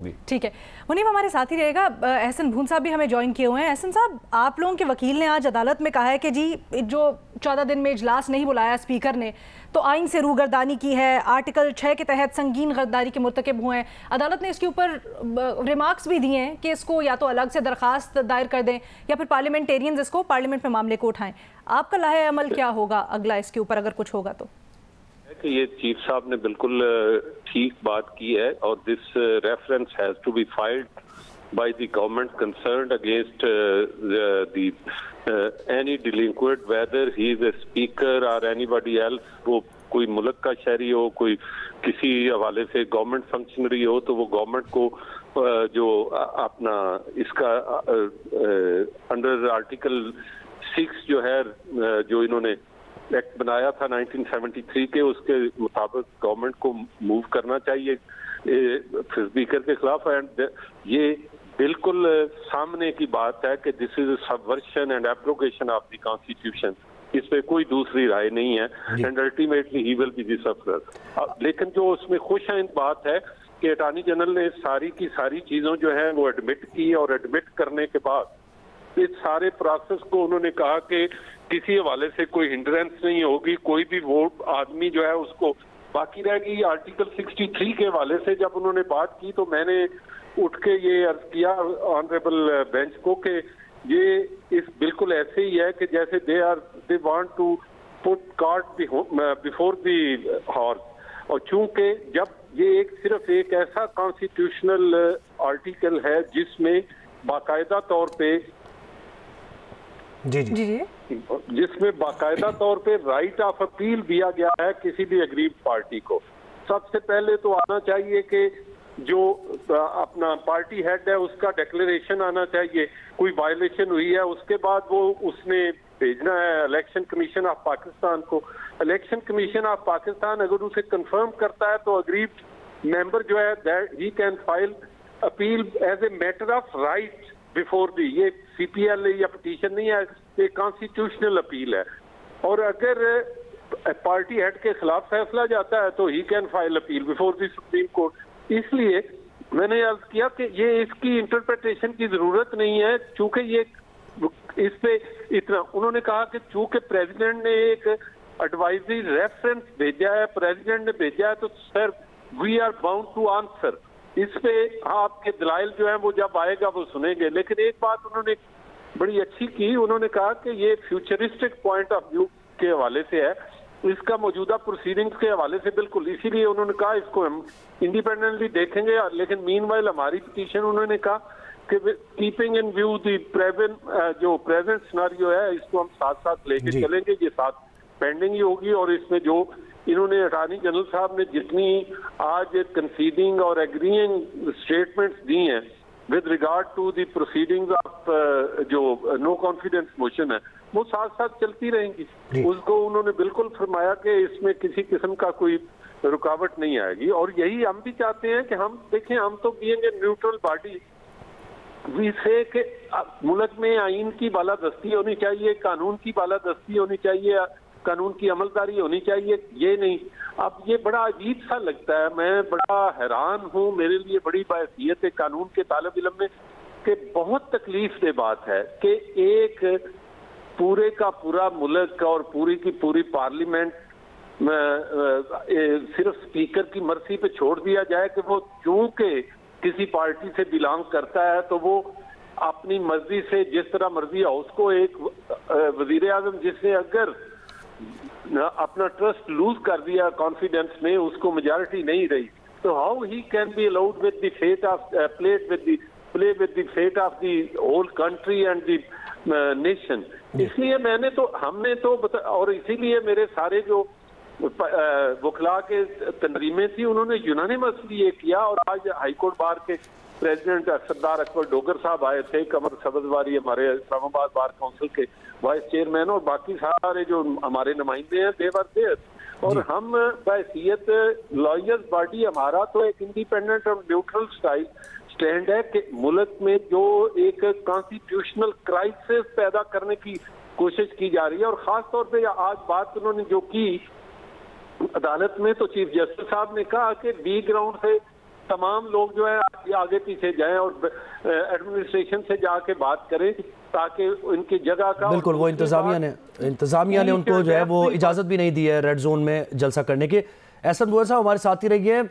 भी। ठीक है मुनीब, हमारे साथ ही रहेगा। एहसन भून साहब भी हमें ज्वाइन किए हुए हैं। एहसन साहब, आप लोगों के वकील ने आज अदालत में कहा है कि जी जो 14 दिन में इजलास नहीं बुलाया स्पीकर ने तो आइन से रूगर्दानी की है, आर्टिकल 6 के तहत संगीन गद्दारी के मुर्तकब हुए हैं। अदालत ने इसके ऊपर रिमार्क्स भी दिए हैं कि इसको या तो अलग से दरखास्त दायर कर दें या फिर पार्लियामेंटेरियंस इसको पार्लियामेंट में मामले को उठाएं। आपका लाहे अमल क्या होगा अगला इसके ऊपर, अगर कुछ होगा तो? कि ये चीफ साहब ने बिल्कुल ठीक बात की है और this reference has to be filed by the government concerned against any delinquent whether he is a speaker और एनीबॉडी एल्स। वो कोई मुल्क का शहरी हो, कोई किसी हवाले से गवर्नमेंट फंक्शनरी हो, तो वो गवर्नमेंट को जो अपना इसका अंडर आर्टिकल 6 जो है जो इन्होंने एक्ट बनाया था 1973 के, उसके मुताबिक गवर्नमेंट को मूव करना चाहिए स्पीकर के खिलाफ। एंड ये बिल्कुल सामने की बात है कि this is subversion and abrogation of the constitution. इस पे कोई दूसरी राय नहीं है and ultimately he will be the sufferer. लेकिन जो उसमें खुश है बात है कि अटॉर्नी जनरल ने सारी की सारी चीजों जो है वो एडमिट की और एडमिट करने के बाद इस सारे प्रोसेस को उन्होंने कहा कि किसी हवाले से कोई हिंड्रेंस नहीं होगी, कोई भी वोट आदमी जो है उसको बाकी रहेगी। आर्टिकल 63 के हवाले से जब उन्होंने बात की तो मैंने उठ के ये अर्ज किया ऑनरेबल बेंच को कि ये इस बिल्कुल ऐसे ही है कि जैसे they want to put cart before the horse. और चूंकि जब ये सिर्फ एक ऐसा कॉन्स्टिट्यूशनल आर्टिकल है जिसमें बाकायदा तौर पे जिसमें बाकायदा तौर पे राइट ऑफ अपील दिया गया है किसी भी अग्रीव पार्टी को, सबसे पहले तो आना चाहिए कि जो अपना पार्टी हेड है उसका डिक्लेरेशन आना चाहिए। कोई वायलेशन हुई है उसके बाद वो उसने भेजना है इलेक्शन कमीशन ऑफ पाकिस्तान को। इलेक्शन कमीशन ऑफ पाकिस्तान अगर उसे कंफर्म करता है तो अग्रीव मेंबर जो है that he can file appeal as a matter of right before the. ये सीपीएल या पिटीशन नहीं है, ये कॉन्स्टिट्यूशनल अपील है। और अगर पार्टी हेड के खिलाफ फैसला जाता है तो ही can file appeal before the supreme court. इसलिए मैंने अर्ज किया कि ये इसकी इंटरप्रिटेशन की जरूरत नहीं है, चूंकि ये इस पे इतना उन्होंने कहा कि चूंकि प्रेसिडेंट ने एक एडवाइजरी रेफरेंस भेजा है, प्रेसिडेंट ने भेजा है, तो sir we are bound to answer. इस पे आपके दलाइल जो है वो जब आएगा वो सुनेंगे। लेकिन एक बात उन्होंने बड़ी अच्छी की, उन्होंने कहा कि ये फ्यूचरिस्टिक पॉइंट ऑफ व्यू के हवाले से है, इसका मौजूदा प्रोसीडिंग्स के हवाले से बिल्कुल, इसीलिए उन्होंने कहा इसको हम इंडिपेंडेंटली देखेंगे। लेकिन मीनवाइल हमारी पिटीशन उन्होंने कहा कि कीपिंग इन व्यू द जो प्रेजेंट सिनेरियो है इसको हम साथ साथ लेके चलेंगे, ये साथ पेंडिंग ही होगी। और इसमें जो इन्होंने अटॉर्नी जनरल साहब ने जितनी आज कंसीडिंग और एग्रीइंग स्टेटमेंट्स दी हैं with regard to the proceedings of जो नो कॉन्फिडेंस मोशन है वो साथ साथ चलती रहेंगी। उसको उन्होंने बिल्कुल फरमाया कि इसमें किसी किस्म का कोई रुकावट नहीं आएगी। और यही हम भी चाहते हैं कि हम देखें, हम तो being a neutral body we say कि मुल्क में आइन की बालादस्ती होनी चाहिए, कानून की बालादस्ती होनी चाहिए, कानून की अमलदारी होनी चाहिए। ये नहीं, अब ये बड़ा अजीब सा लगता है, मैं बड़ा हैरान हूँ, मेरे लिए बड़ी बाहसियत है कानून के तालिब इल्म में कि बहुत तकलीफ दे बात है कि एक पूरे का पूरा मुल्क और पूरी की पूरी पार्लियामेंट सिर्फ स्पीकर की मर्जी पे छोड़ दिया जाए कि वो चूंकि किसी पार्टी से बिलोंग करता है तो वो अपनी मर्जी से जिस तरह मर्जी हाउस को एक वजीर आजम जिसने अगर अपना ट्रस्ट लूज कर दिया कॉन्फिडेंस में, उसको मेजॉरिटी नहीं रही, तो how he can be allowed with the fate of play with the fate of the whole country and the nation. इसलिए हमने तो और इसीलिए मेरे सारे जो वकला के तंजीमें थी उन्होंने यूनानिमसली ये किया। और आज हाईकोर्ट बार के प्रेसिडेंट सरदार अकबर डोगर साहब आए थे, कमर सब्जवारी हमारे इस्लामाबाद बार काउंसिल के वाइस चेयरमैन, और बाकी सारे जो हमारे नुमाइंदे हैं देवर देर। और हम बहैसियत लॉयर्स बॉडी हमारा तो एक इंडिपेंडेंट और न्यूट्रल स्टैंड है कि मुल्क में जो एक कॉन्स्टिट्यूशनल क्राइसिस पैदा करने की कोशिश की जा रही है। और खास तौर पे आज बात उन्होंने जो की अदालत में, तो चीफ जस्टिस साहब ने कहा कि बी ग्राउंड से तमाम लोग जो है आगे पीछे जाएं और एडमिनिस्ट्रेशन से जाके बात करें ताकि उनकी जगह का। बिल्कुल, वो इंतजामिया ने उनको जो है वो इजाज़त भी नहीं दी है रेड जोन में जलसा करने की। एहसन भुइयार साहब हमारे साथ ही रहिए।